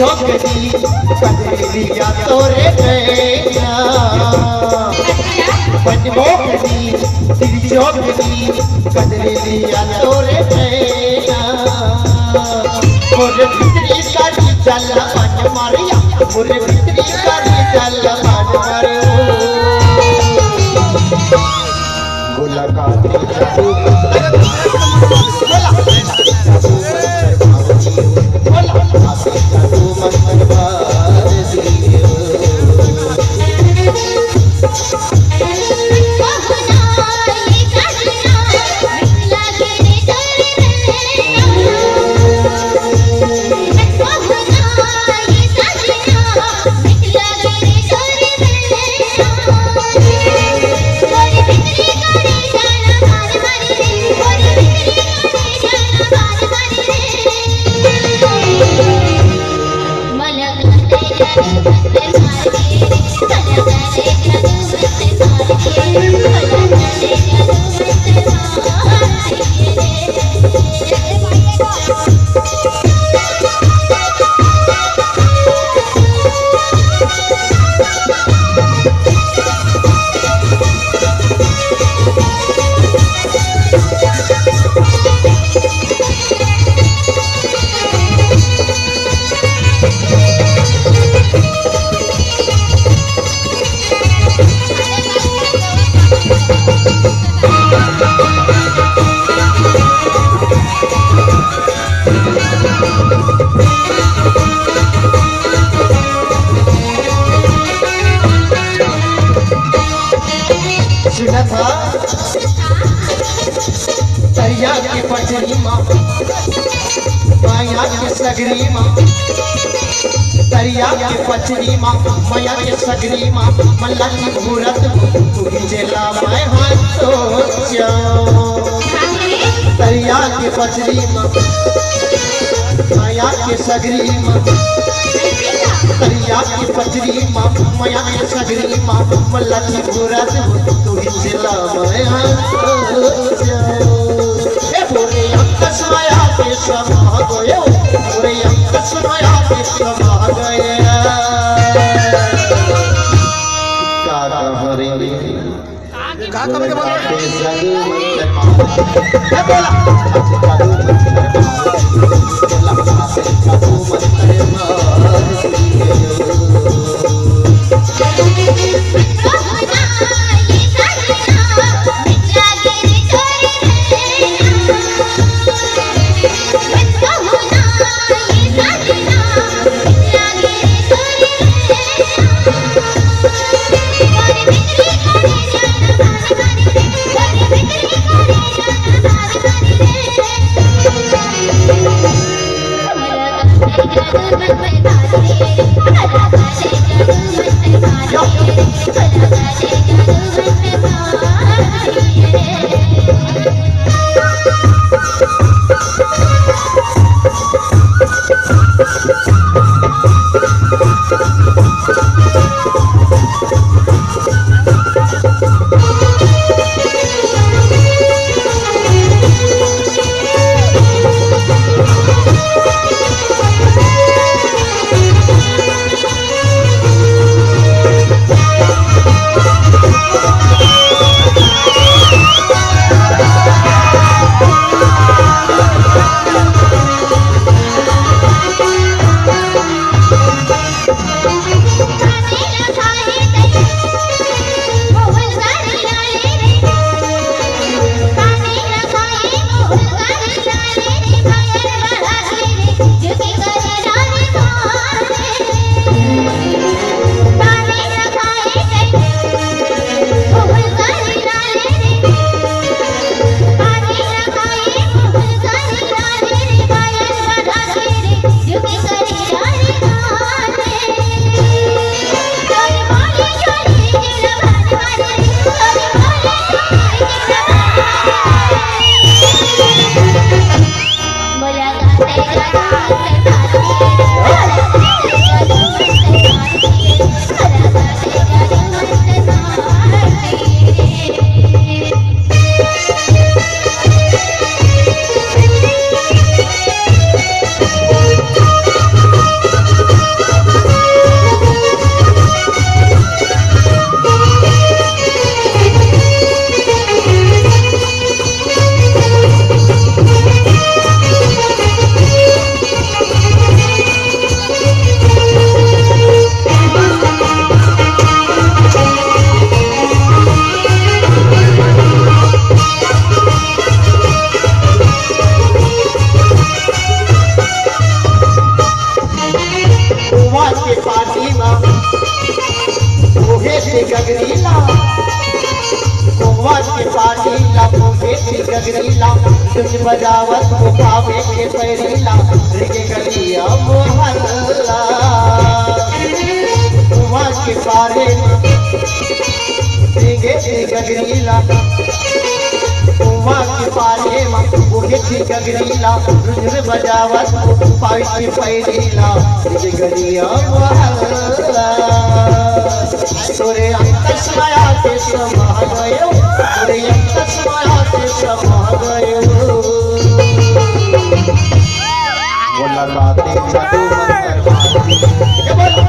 जोगनी कदलिया तोरे नैना मनमोहनी जोगनी कदलिया तोरे नैना मोरे भितरी करी जल मन मारिया मोरे भितरी करी जल मन मारियो मुलाकात जादू दरिया की पटरी माँ माया के सगरी माँ दरिया की पटरी माँ माया के सगरी माँ मल्ला की मूरत तू जेला मैं हाथ दरिया की पटरी माँ माया के सगरी माँ दरिया की पटरी माँ माया के सगरी माँ मल्ला की मूरत तू जेला मैं हाथ पूरे अंकस माया के समा गए पूरे अंकस माया के समा गए काका हरे काका मेरे Thank you. कुआं के पानी में ओहे से गगरीला कुआं के पानी ला ओहे से गगरीला तुझ बजावत को पावे के पैरीला रे गलिया मोहल्ला कुआं के पारे में गगरीला कुआं के पारे में ओहे से गगरीला तुझ बजावत को पावे के पैरीला रे गलिया मोहल्ला तोरे अंतस माया के समा गयो तोरे अंतस माया के समा गयो बोला बातें जादू मंत्र